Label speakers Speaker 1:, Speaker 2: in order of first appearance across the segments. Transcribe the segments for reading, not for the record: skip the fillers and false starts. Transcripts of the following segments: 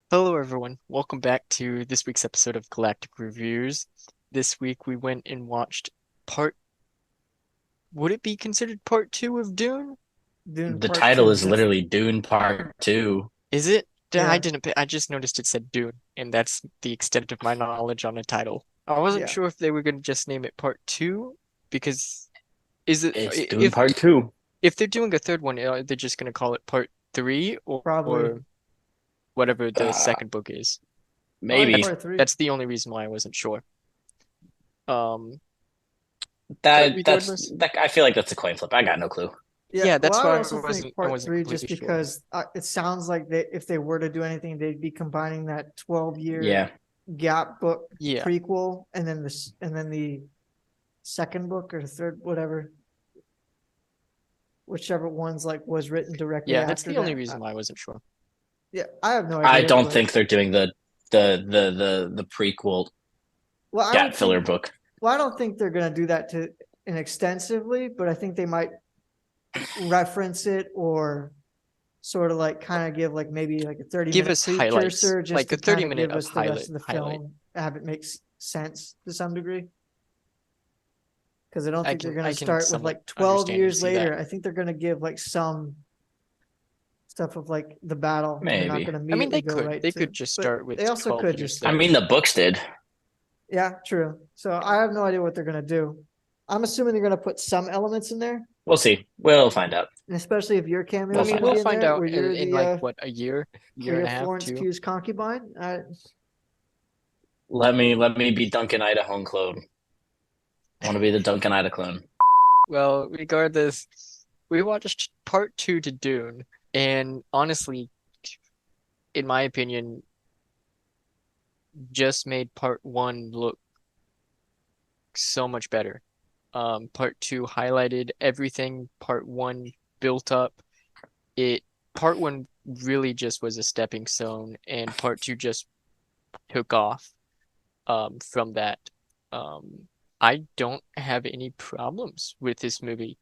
Speaker 1: Hello, everyone. Welcome back to this week's episode of Galactic Reviews. This week we went and watched part, would it be considered part two of Dune?
Speaker 2: Dune
Speaker 3: The
Speaker 2: Part
Speaker 3: title
Speaker 2: Two.
Speaker 3: is
Speaker 2: That's
Speaker 3: literally Dune Part 2.
Speaker 1: Is it? I
Speaker 2: yeah,
Speaker 1: didn't, I just noticed it said Dune, and that's the extent of my knowledge on a title. I wasn't
Speaker 2: yeah.
Speaker 1: sure if they were going to just name it part two, because is it,
Speaker 3: It's Dune Part
Speaker 1: if
Speaker 3: 2.
Speaker 1: they're doing a third one, are they just going to call it part three
Speaker 2: Probably.
Speaker 1: or whatever the
Speaker 3: Uh,
Speaker 1: second book is?
Speaker 2: Probably
Speaker 3: maybe.
Speaker 1: That's
Speaker 2: Part Three.
Speaker 1: that's the only reason why I wasn't sure. Um, but
Speaker 3: That's
Speaker 1: regardless.
Speaker 3: that I feel like that's a coin flip. I got no clue.
Speaker 2: Yeah.
Speaker 1: Yeah,
Speaker 2: Well,
Speaker 1: that's
Speaker 2: I would
Speaker 1: why
Speaker 2: also think
Speaker 1: I
Speaker 2: Part
Speaker 1: wasn't
Speaker 2: Three just
Speaker 1: completely sure.
Speaker 2: because it sounds like if they were to do anything, they'd be combining that 12-year
Speaker 3: Yeah.
Speaker 2: gap book
Speaker 1: Yeah,
Speaker 2: prequel and then the second book or the third, whatever, whichever one's like was written directly
Speaker 1: yeah, that's
Speaker 2: after
Speaker 1: the only
Speaker 2: that.
Speaker 1: reason why I wasn't sure.
Speaker 2: Yeah, I have no
Speaker 3: I
Speaker 2: idea,
Speaker 3: don't
Speaker 2: but
Speaker 3: think they're doing the prequel
Speaker 2: well, I
Speaker 3: gap
Speaker 2: would
Speaker 3: filler
Speaker 2: think.
Speaker 3: book.
Speaker 2: Well, I don't think they're gonna do that to an extensively, but I think they might reference it or sort of like kind of give like maybe like a 30
Speaker 1: Give
Speaker 2: minute
Speaker 1: us highlights,
Speaker 2: precursor just
Speaker 1: like a
Speaker 2: to
Speaker 1: 30
Speaker 2: kind of
Speaker 1: minute
Speaker 2: give
Speaker 1: of
Speaker 2: us the rest of the
Speaker 1: highlight.
Speaker 2: film, have it make sense to some degree. Because I don't think they're going to
Speaker 1: I can
Speaker 2: start with
Speaker 1: somewhat
Speaker 2: like 12
Speaker 1: understand and
Speaker 2: years
Speaker 1: see that.
Speaker 2: later. I think they're going to give like some stuff of like the battle. They're not
Speaker 3: Maybe.
Speaker 2: going to
Speaker 1: I mean,
Speaker 2: immediately go right
Speaker 1: they
Speaker 2: to,
Speaker 1: could just
Speaker 2: but
Speaker 1: start with
Speaker 2: they also
Speaker 1: 12
Speaker 2: could
Speaker 1: years
Speaker 2: just
Speaker 3: I
Speaker 2: start.
Speaker 3: mean,
Speaker 1: later.
Speaker 3: the books did.
Speaker 2: Yeah, true. So I have no idea what they're going to do. I'm assuming they're going to put some elements in there,
Speaker 3: We'll see. We'll find out.
Speaker 2: and especially if your cameo
Speaker 1: I
Speaker 3: We'll
Speaker 2: is
Speaker 1: mean,
Speaker 2: going
Speaker 3: find
Speaker 2: to
Speaker 1: we'll
Speaker 2: be
Speaker 3: out.
Speaker 2: in
Speaker 1: find
Speaker 2: there,
Speaker 1: out
Speaker 2: where you're
Speaker 1: in
Speaker 2: the
Speaker 1: like what,
Speaker 2: where
Speaker 1: year and
Speaker 2: you're
Speaker 1: a half,
Speaker 2: Florence
Speaker 1: two.
Speaker 2: Pugh's concubine.
Speaker 3: Let me be Duncan Idaho clone. I want to be the Duncan Idaho clone.
Speaker 1: Well, regardless, we watched part two to Dune, and honestly, in my opinion, just made part one look so much better. Part two highlighted everything part one built up. It Part one really just was a stepping stone, and part two just took off from that. Um, I don't have any problems with this movie,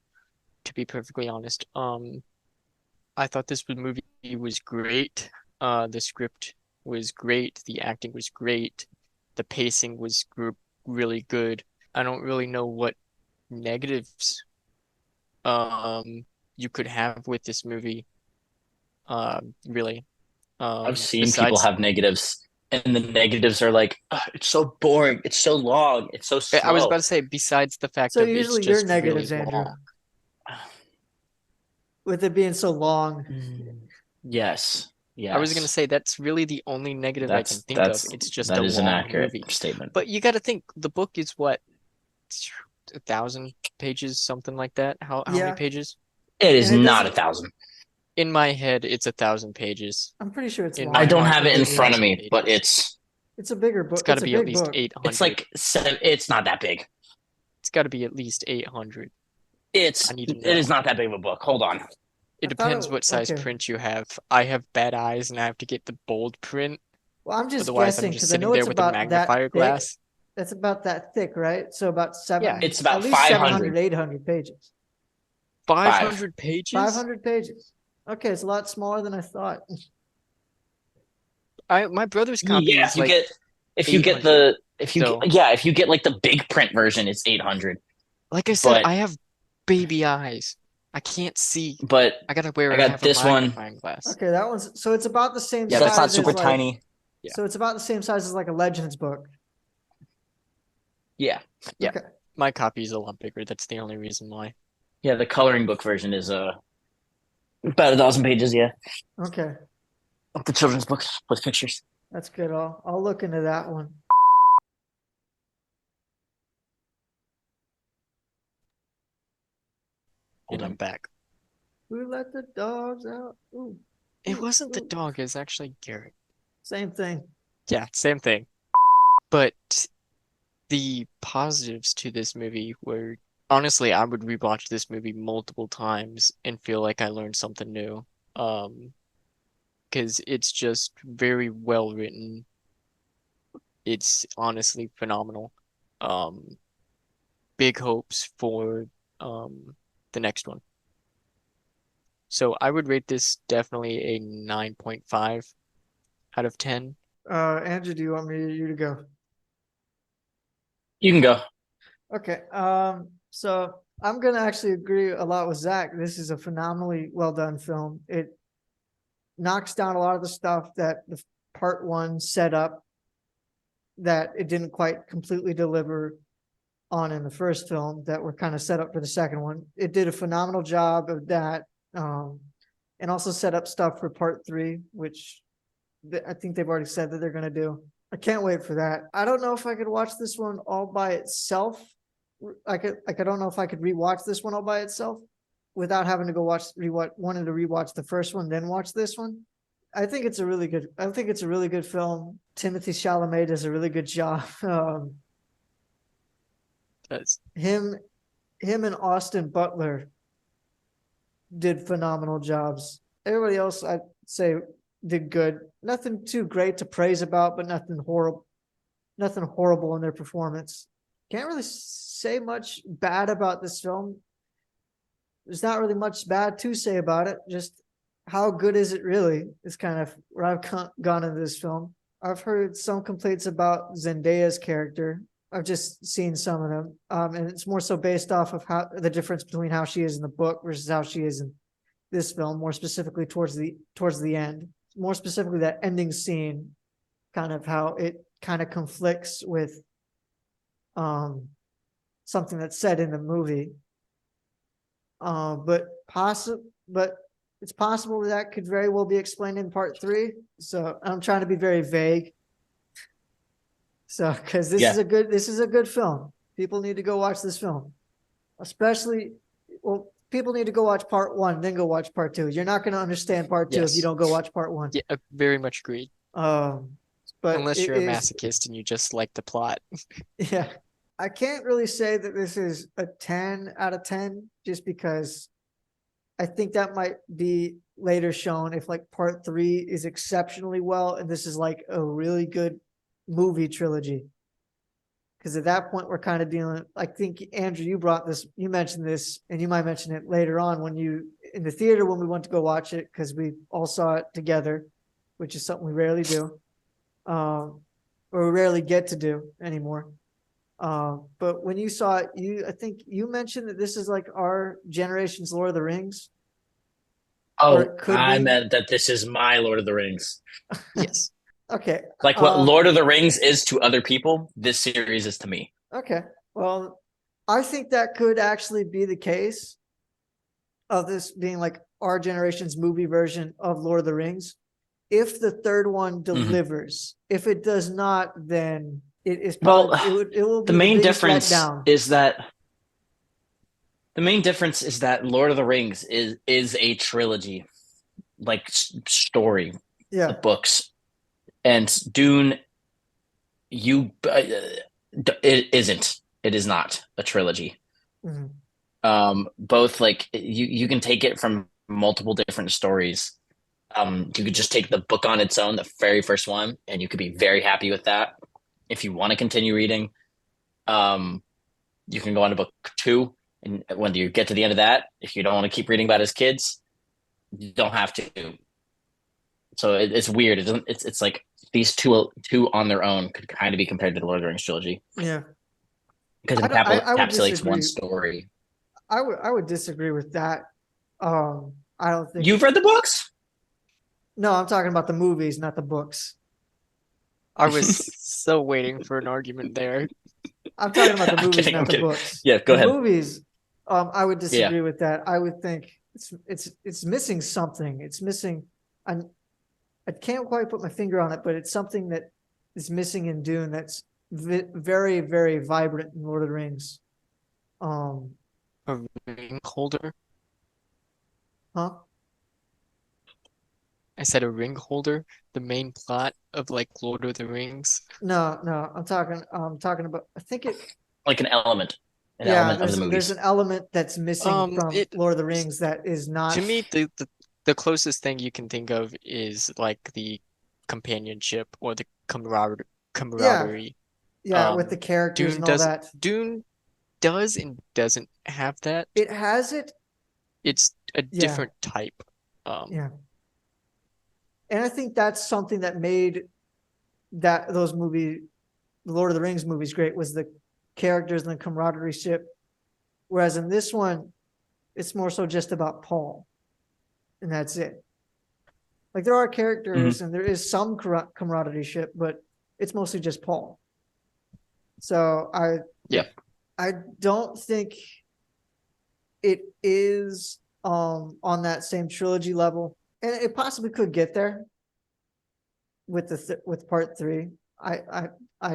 Speaker 1: to be perfectly honest. I thought movie was great. The script was great. The acting was great. The pacing was really good. I don't really know what negatives you could have with this movie. Really.
Speaker 3: I've seen people
Speaker 1: Besides,
Speaker 3: have negatives, and the negatives are like, "Ugh, it's so boring, it's so long, it's so
Speaker 1: I was
Speaker 3: slow."
Speaker 1: about to say, besides the fact
Speaker 2: So
Speaker 1: of it's
Speaker 2: usually your
Speaker 1: just really
Speaker 2: negatives, Andrew,
Speaker 1: long.
Speaker 2: with it being so long.
Speaker 3: Mm, yes,
Speaker 1: I was gonna
Speaker 3: yes.
Speaker 1: say that's really the only negative I can
Speaker 3: That's
Speaker 1: think of.
Speaker 3: that's
Speaker 1: It's just a
Speaker 3: that is an
Speaker 1: long
Speaker 3: accurate
Speaker 1: movie.
Speaker 3: statement.
Speaker 1: But you got to think the book is what, 1,000 pages, something like that. How many
Speaker 2: Yeah,
Speaker 1: pages?
Speaker 3: It is
Speaker 2: and it
Speaker 3: not a
Speaker 2: doesn't.
Speaker 3: thousand.
Speaker 1: In my head, it's 1,000 pages.
Speaker 2: I'm pretty sure it's
Speaker 1: In
Speaker 3: I
Speaker 1: my
Speaker 2: longer
Speaker 3: don't
Speaker 2: than
Speaker 1: heart,
Speaker 3: have it
Speaker 1: it's
Speaker 3: in
Speaker 1: a
Speaker 2: maybe.
Speaker 3: front of
Speaker 1: thousand
Speaker 3: me, but
Speaker 1: pages.
Speaker 2: It's a bigger
Speaker 1: It's
Speaker 2: book.
Speaker 1: got to
Speaker 2: It's a
Speaker 1: be at
Speaker 2: big
Speaker 1: least
Speaker 2: book.
Speaker 3: it's
Speaker 1: 800.
Speaker 3: like seven. It's not that big.
Speaker 1: It's got to be at least 800. I need to
Speaker 3: It is
Speaker 1: know.
Speaker 3: not that big of a book. Hold on.
Speaker 1: It
Speaker 2: I thought
Speaker 1: depends
Speaker 2: it.
Speaker 1: what size
Speaker 2: Okay.
Speaker 1: print you have. I have bad eyes and I have to get the bold print.
Speaker 2: Well, I'm just
Speaker 1: Otherwise, I'm
Speaker 2: guessing
Speaker 1: just
Speaker 2: because I
Speaker 1: sitting
Speaker 2: know
Speaker 1: there
Speaker 2: it's
Speaker 1: with a
Speaker 2: about that
Speaker 1: magnifier
Speaker 2: thick.
Speaker 1: glass.
Speaker 2: It's about that thick, right? So about
Speaker 1: Yeah,
Speaker 2: seven,
Speaker 3: It's
Speaker 2: at
Speaker 3: about
Speaker 2: least
Speaker 3: 500.
Speaker 2: 700, 800 pages.
Speaker 3: 5.
Speaker 1: 500 pages?
Speaker 2: 500 pages. Okay, it's a lot smaller than I thought.
Speaker 1: My brother's copy
Speaker 3: Yeah,
Speaker 1: is like
Speaker 3: if you get
Speaker 1: 800.
Speaker 3: the if you get
Speaker 1: So,
Speaker 3: yeah, if you get like the big print version, it's 800.
Speaker 1: like I said,
Speaker 3: But
Speaker 1: I have baby eyes. I can't see.
Speaker 3: but
Speaker 1: I gotta wear
Speaker 3: I
Speaker 1: a
Speaker 3: got
Speaker 1: have a
Speaker 3: this one.
Speaker 1: magnifying glass.
Speaker 2: Okay, that one's so it's about the same
Speaker 1: Yeah,
Speaker 3: That's not
Speaker 2: size
Speaker 3: super
Speaker 2: as like.
Speaker 3: tiny.
Speaker 1: yeah,
Speaker 2: So it's about the same size as like a Legends book.
Speaker 3: Yeah.
Speaker 1: yeah.
Speaker 2: Okay.
Speaker 1: My copy is a lot bigger. That's the only reason why.
Speaker 3: Yeah, the coloring book version is about 1,000 pages, yeah.
Speaker 2: Okay.
Speaker 3: Of the children's book with pictures.
Speaker 2: That's good. I'll look into that one.
Speaker 3: Hold
Speaker 1: And I'm
Speaker 3: on.
Speaker 1: back.
Speaker 2: Who let the dogs out? Ooh,
Speaker 1: It
Speaker 2: ooh,
Speaker 1: wasn't the
Speaker 2: ooh.
Speaker 1: dog, it's actually Garrett.
Speaker 2: Same thing.
Speaker 1: Yeah, same thing. But the positives to this movie were honestly, I would rewatch this movie multiple times and feel like I learned something new. Um, because it's just very well written. It's honestly phenomenal. Um, Big hopes for the next one. So I would rate this definitely a 9.5 out of 10.
Speaker 2: Andrew, do you want you to go?
Speaker 3: You can go.
Speaker 2: Okay. So I'm gonna actually agree a lot with Zach. This is a phenomenally well done film. It knocks down a lot of the stuff that the part one set up that it didn't quite completely deliver on in the first film that were kind of set up for the second one. It did a phenomenal job of that. And also set up stuff for part three, which I think they've already said that they're going to do. I can't wait for that. I don't know if I could watch this one all by itself. I don't know if I could rewatch this one all by itself without having to go wanting to rewatch the first one, then watch this one. I think it's a really good film. Timothy Chalamet does a really good job.
Speaker 1: That's
Speaker 2: Him and Austin Butler did phenomenal jobs. Everybody else, I'd say, did good. Nothing too great to praise about, but nothing horrible in their performance. Can't really say much bad about this film. There's not really much bad to say about it. Just how good is it really is kind of where I've gone into this film. I've heard some complaints about Zendaya's character. I've just seen some of them. And it's more so based off of how the difference between how she is in the book versus how she is in this film, more specifically towards the end. More specifically, that ending scene, kind of how it kind of conflicts with something that's said in the movie. But it's possible that could very well be explained in part three. So I'm trying to be very vague. So, because this is a good film. People need to go watch this film, especially. Well, people need to go watch part one, then go watch part two. You're not going to understand part two if you don't go watch part one.
Speaker 1: Yeah, very much agreed.
Speaker 2: But
Speaker 1: unless you're a masochist and you just like the plot.
Speaker 2: Yeah, I can't really say that this is a 10 out of 10, just because I think that might be later shown if like part three is exceptionally well, and this is like a really good movie trilogy. Because at that point we're kind of dealing, I think, Andrew, you mentioned this, and you might mention it later on when you in the theater when we went to go watch it, because we all saw it together, which is something we rarely do, or we rarely get to do anymore. But when you saw it, I think you mentioned that this is like our generation's Lord of the Rings.
Speaker 3: Oh, I meant that this is my Lord of the Rings.
Speaker 1: Yes.
Speaker 2: Okay.
Speaker 3: Like what Lord of the Rings is to other people, this series is to me.
Speaker 2: Okay. Well, I think that could actually be the case of this being like our generation's movie version of Lord of the Rings. If the third one delivers, if it does not, then it is probably it will be
Speaker 3: the main
Speaker 2: the
Speaker 3: difference
Speaker 2: letdown.
Speaker 3: is that Lord of the Rings is a trilogy, like story, the books, and Dune. It isn't. It is not a trilogy.
Speaker 2: Mm-hmm.
Speaker 3: Both like you can take it from multiple different stories. You could just take the book on its own, the very first one, and you could be very happy with that. If you want to continue reading, you can go on to book two, and when you get to the end of that, if you don't want to keep reading about his kids, you don't have to. So it's weird. It's like these two on their own could kind of be compared to the Lord of the Rings trilogy.
Speaker 2: Yeah,
Speaker 3: because it encapsulates one story.
Speaker 2: I would disagree with that. I don't think
Speaker 3: you've read the books.
Speaker 2: No, I'm talking about the movies, not the books.
Speaker 1: I was so waiting for an argument there.
Speaker 2: I'm talking about the movies, not the books.
Speaker 3: Yeah, go ahead.
Speaker 2: The movies, I would disagree with that. I would think it's missing something. It's missing. I can't quite put my finger on it, but it's something that is missing in Dune. That's very, very vibrant in Lord of the Rings.
Speaker 1: A ring holder?
Speaker 2: Huh?
Speaker 1: I said a ring holder, the main plot of like Lord of the Rings.
Speaker 2: No, I'm talking about. I think it
Speaker 3: like an element. Element of the movies.
Speaker 2: There's an element that's missing from Lord of the Rings that is not.
Speaker 1: To me, the closest thing you can think of is like the companionship or the camaraderie.
Speaker 2: Yeah, with the characters and all that.
Speaker 1: Dune does and doesn't have that.
Speaker 2: It has it.
Speaker 1: It's a different type.
Speaker 2: Yeah. And I think that's something that made those movies, the Lord of the Rings movies, great, was the characters and the camaraderie ship. Whereas in this one, it's more so just about Paul, and that's it. Like there are characters and there is some camaraderie ship, but it's mostly just Paul. So I don't think it is on that same trilogy level, and it possibly could get there with with part 3. I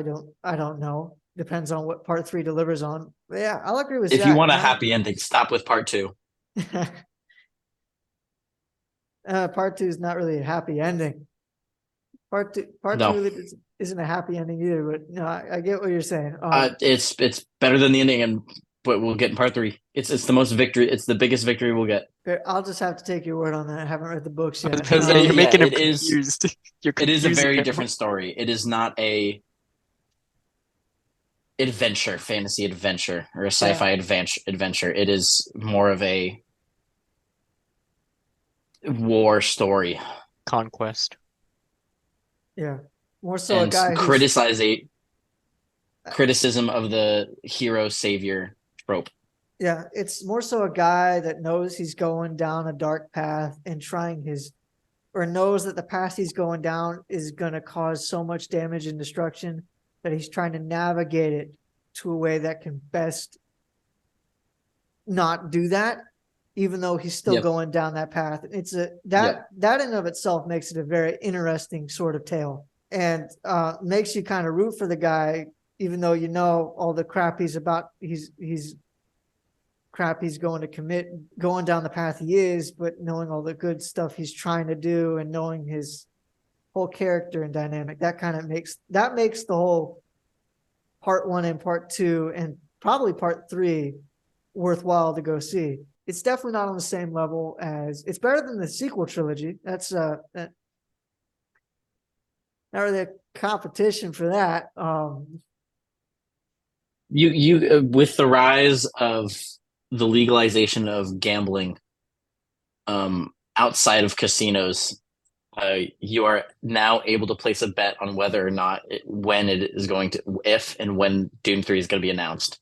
Speaker 2: don't know. Depends on what part 3 delivers on. But yeah, I'll agree with
Speaker 3: If you
Speaker 2: Zach.
Speaker 3: want a happy ending, stop with part 2.
Speaker 2: Part 2 is not really a happy ending. Part two
Speaker 3: No.
Speaker 2: really isn't a happy ending either. But no, I get what you're saying.
Speaker 3: It's better than the ending, and but we'll get in part 3. It's the most victory. It's the biggest victory we'll get.
Speaker 2: I'll just have to take your word on that. I haven't read the books yet.
Speaker 1: Because you're making him
Speaker 3: it is-
Speaker 1: confused. You're
Speaker 3: It is a
Speaker 1: confusing
Speaker 3: very
Speaker 1: him.
Speaker 3: different story. It is not a fantasy adventure, or a sci-fi adventure. It is more of a war story.
Speaker 1: Conquest.
Speaker 2: Yeah, more so
Speaker 3: and
Speaker 2: a guy
Speaker 3: criticism of the hero savior trope.
Speaker 2: Yeah, it's more so a guy that knows he's going down a dark path and or knows that the path he's going down is going to cause so much damage and destruction that he's trying to navigate it to a way that can best not do that, even though he's still going down that path. It's that in of itself makes it a very interesting sort of tale, and makes you kind of root for the guy, even though you know all the crap he's going to commit, going down the path he is, but knowing all the good stuff he's trying to do and knowing his whole character and dynamic, that makes the whole part 1 and part 2 and probably part 3 worthwhile to go see. It's definitely not on the same level as, it's better than the sequel trilogy. That's not really a competition for that.
Speaker 3: You with the rise of the legalization of gambling outside of casinos, you are now able to place a bet on whether or not when it is going to, if and when Dune 3 is going to be announced.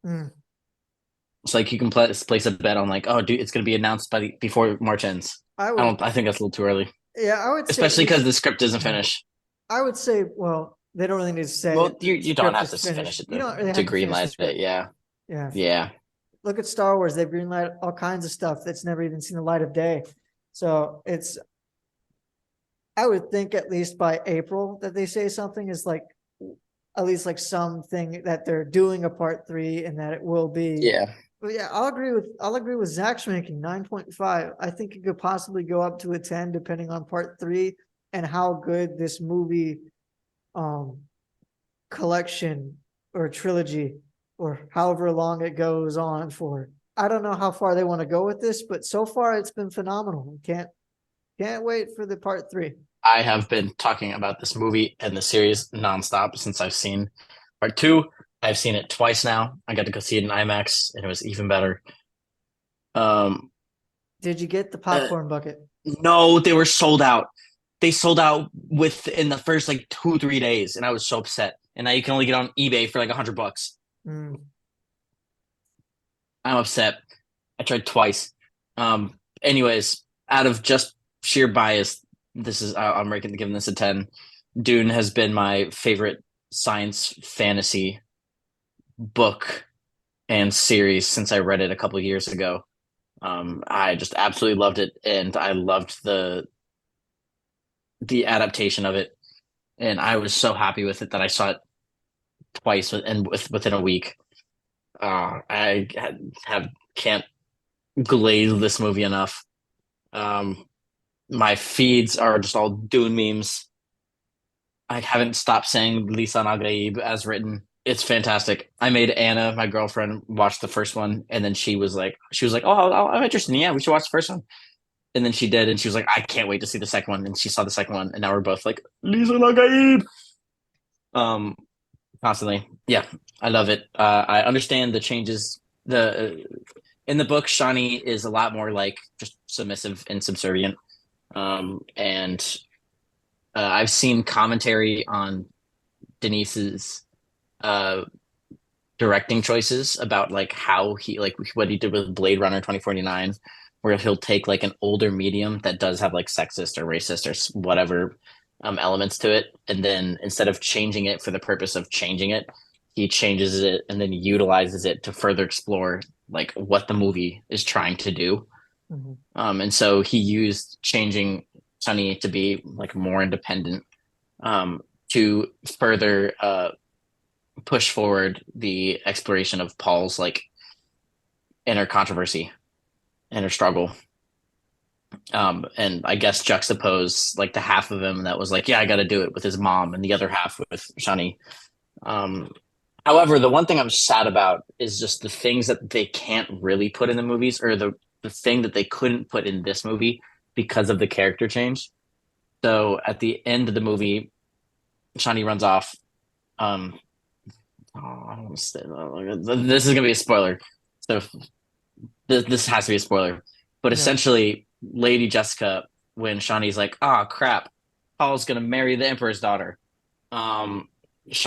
Speaker 3: It's like you can place a bet on like, oh, dude, it's going to be announced before March ends. I think that's a little too early.
Speaker 2: Yeah, I would say,
Speaker 3: especially because the script isn't finished.
Speaker 2: I would say, well, they don't really need to say.
Speaker 3: Well, you don't have to finish it to greenlight it. Yeah.
Speaker 2: Look at Star Wars; they've greenlighted all kinds of stuff that's never even seen the light of day. So I would think at least by April that they say something is like, at least like something that they're doing a part 3 and that it will be.
Speaker 3: Yeah.
Speaker 2: But yeah, I'll agree with Zach's ranking 9.5. I think it could possibly go up to a 10 depending on part 3 and how good this movie collection or trilogy or however long it goes on for. I don't know how far they want to go with this, but so far it's been phenomenal. Can't wait for the part 3.
Speaker 3: I have been talking about this movie and the series nonstop since I've seen part 2. I've seen it twice now. I got to go see it in IMAX, and it was even better.
Speaker 2: Did you get the popcorn bucket?
Speaker 3: No, they were sold out. They sold out within the first like 2-3 days, and I was so upset. And now you can only get on eBay for like $100. I'm upset. I tried twice. Anyways, out of just sheer bias, I'm giving this a 10. Dune has been my favorite science fantasy book and series since I read it a couple of years ago. I just absolutely loved it, and I loved the adaptation of it, and I was so happy with it that I saw it twice within a week. I can't glaze this movie enough. My feeds are just all Dune memes. I haven't stopped saying Lisan al-Gaib as written. It's fantastic. I made Anna, my girlfriend, watch the first one, and then she was like, "Oh, I'm interested. Yeah, we should watch the first one." And then she did, and she was like, "I can't wait to see the second one." And she saw the second one, and now we're both like, "Lisan al-Gaib." Constantly, yeah, I love it. I understand the changes. In the book, Shani is a lot more like just submissive and subservient. And I've seen commentary on Denise's uh, directing choices about like how he like what he did with Blade Runner 2049, where he'll take like an older medium that does have like sexist or racist or whatever elements to it, and then instead of changing it for the purpose of changing it, he changes it and then utilizes it to further explore like what the movie is trying to do.
Speaker 2: Mhm.
Speaker 3: And so he used changing Sunny to be like more independent to further push forward the exploration of Paul's like inner controversy, inner struggle. And I guess juxtapose like the half of him that was like, yeah, I got to do it with his mom, and the other half with Shani. Um, However, the one thing I'm sad about is just the things that they can't really put in the movies, or the thing that they couldn't put in this movie because of the character change. So at the end of the movie, Shani runs off. Um, oh, I don't want to say this is gonna be a spoiler. So this has to be a spoiler. But
Speaker 2: Yeah.
Speaker 3: essentially, Lady Jessica, when Shawnee's like, "Ah, oh, crap, Paul's gonna marry the Emperor's daughter," um,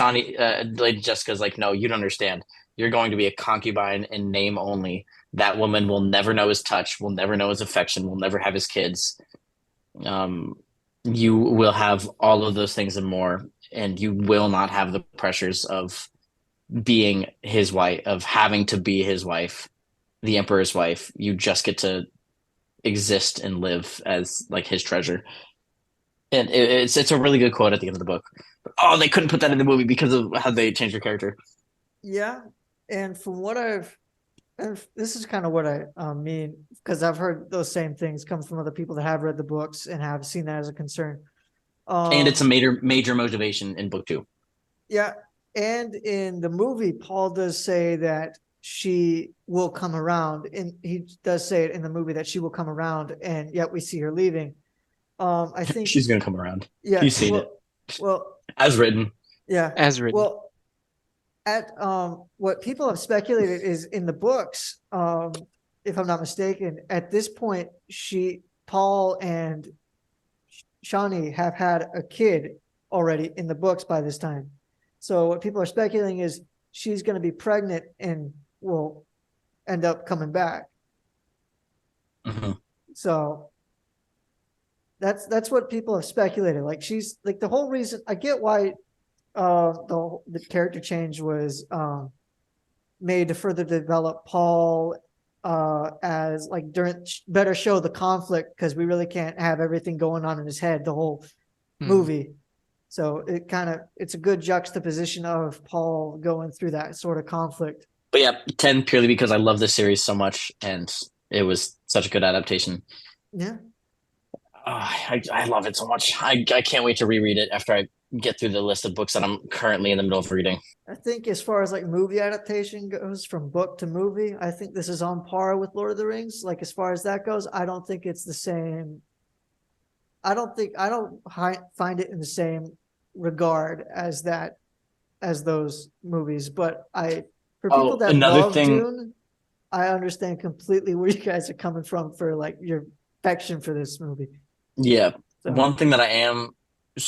Speaker 3: Lady Jessica's like, "No, you don't understand. You're going to be a concubine in name only. That woman will never know his touch, will never know his affection, will never have his kids. Um, you will have all of those things and more, and you will not have the pressures of being his wife, of having to be his wife, the Emperor's wife. You just get to exist and live as like his treasure." And it's a really good quote at the end of the book. Oh, they couldn't put that in the movie because of how they changed her character.
Speaker 2: Yeah. And from what and this is kind of what I mean, because I've heard those same things come from other people that have read the books and have seen that as a concern.
Speaker 3: And it's a
Speaker 2: Um,
Speaker 3: major motivation in book two.
Speaker 2: yeah. And in the movie, Paul does say that she will come around, and he does say it in the movie that she will come around, and yet we see her leaving. I think,
Speaker 3: She's gonna come around.
Speaker 2: yeah.
Speaker 3: You've seen it
Speaker 2: Well,
Speaker 3: as written.
Speaker 2: yeah.
Speaker 1: As written.
Speaker 2: Well, at what people have speculated is in the books, if I'm not mistaken, at this point, Paul and Shawnee have had a kid already in the books by this time. So what people are speculating is she's going to be pregnant and will end up coming back.
Speaker 3: Mm-hmm.
Speaker 2: So that's what people have speculated. Like she's like the whole reason. I get why the character change was made to further develop Paul as like during better show the conflict, because we really can't have everything going on in his head the whole movie. So it's a good juxtaposition of Paul going through that sort of conflict.
Speaker 3: But yeah, 10 purely because I love this series so much and it was such a good adaptation.
Speaker 2: Yeah.
Speaker 3: I love it so much. I can't wait to reread it after I get through the list of books that I'm currently in the middle of reading.
Speaker 2: I think as far as like movie adaptation goes from book to movie, I think this is on par with Lord of the Rings. Like as far as that goes, I don't think it's the same. I don't find it in the same regard as those movies. But for people
Speaker 3: Oh,
Speaker 2: that
Speaker 3: another
Speaker 2: love
Speaker 3: thing.
Speaker 2: Dune, I understand completely where you guys are coming from for like your affection for this movie.
Speaker 3: Yeah,
Speaker 2: So
Speaker 3: one thing that I am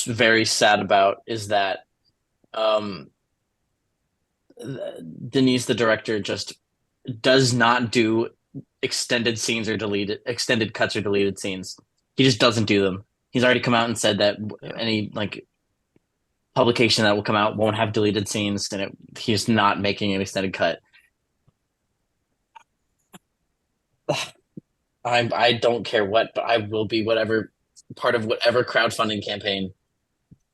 Speaker 3: very sad about is that um, Denise, the director, just does not do extended cuts or deleted scenes. He just doesn't do them. He's already come out and said that
Speaker 2: yeah.
Speaker 3: any like publication that will come out won't have deleted scenes, and he's not making an extended cut. I don't care what, but I will be whatever part of whatever crowdfunding campaign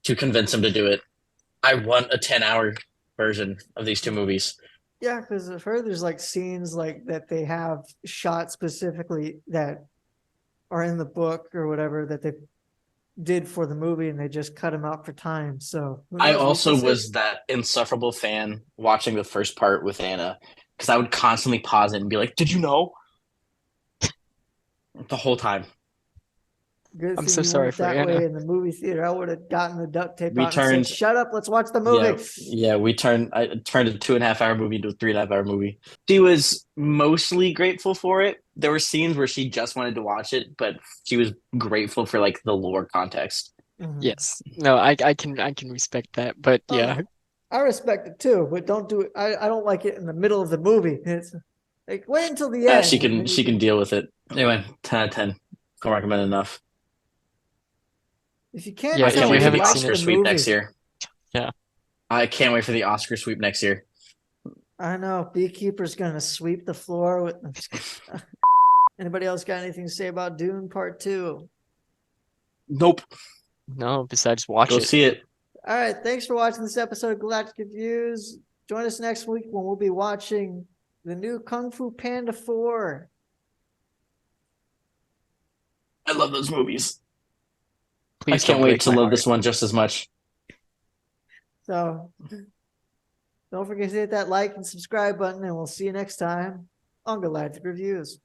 Speaker 3: to convince him to do it. I want a 10-hour version of these two movies.
Speaker 2: Yeah, because I've heard there's like scenes like that they have shot specifically that are in the book or whatever that they did for the movie, and they just cut them out for time. So who
Speaker 3: I
Speaker 2: knows? We shall
Speaker 3: also
Speaker 2: see.
Speaker 3: was that insufferable fan watching the first part with Anna because I would constantly pause it and be like, "Did you know?" The whole time.
Speaker 2: Good
Speaker 1: I'm
Speaker 2: thing
Speaker 1: so
Speaker 2: you
Speaker 1: sorry
Speaker 2: weren't
Speaker 1: for
Speaker 2: that way
Speaker 1: Anna.
Speaker 2: in the movie theater. I would have gotten the duct tape
Speaker 3: We
Speaker 2: out and said,
Speaker 3: turned
Speaker 2: "Shut up, let's watch the
Speaker 3: Yeah,
Speaker 2: movie."
Speaker 3: yeah, I turned a 2.5 hour movie into a 3.5 hour movie. She was mostly grateful for it. There were scenes where she just wanted to watch it, but she was grateful for like the lore context.
Speaker 2: Mhm.
Speaker 1: Yes. No, I can respect that. But
Speaker 2: Oh
Speaker 1: yeah.
Speaker 2: no, I respect it too, but don't do it. I don't like it in the middle of the movie. It's like wait until the
Speaker 3: She
Speaker 2: end, and
Speaker 3: can
Speaker 2: then you
Speaker 3: she can
Speaker 2: can.
Speaker 3: deal with it. Anyway, 10 out of 10. Can't recommend enough.
Speaker 2: If you can't
Speaker 1: Yeah,
Speaker 3: I
Speaker 1: if
Speaker 3: can't
Speaker 2: tell
Speaker 1: you
Speaker 3: wait
Speaker 2: me,
Speaker 3: for the
Speaker 1: haven't seen
Speaker 2: watch
Speaker 3: Oscar
Speaker 1: it,
Speaker 2: the
Speaker 3: sweep next
Speaker 2: movie.
Speaker 3: year.
Speaker 1: yeah.
Speaker 3: I can't wait for the Oscar sweep next year.
Speaker 2: I know Beekeeper's gonna sweep the floor with. I'm just kidding. Anybody else got anything to say about Dune Part Two?
Speaker 3: Nope.
Speaker 1: No, besides watch
Speaker 3: Go
Speaker 1: it.
Speaker 3: see it.
Speaker 2: All right, thanks for watching this episode of Galactic Reviews. Join us next week when we'll be watching the new Kung Fu Panda 4.
Speaker 3: I love those movies. I
Speaker 1: Please
Speaker 3: can't
Speaker 1: don't
Speaker 3: wait
Speaker 1: break
Speaker 3: to
Speaker 1: my
Speaker 3: love
Speaker 1: heart.
Speaker 3: this one just as much.
Speaker 2: So don't forget to hit that like and subscribe button, and we'll see you next time on Galactic Reviews.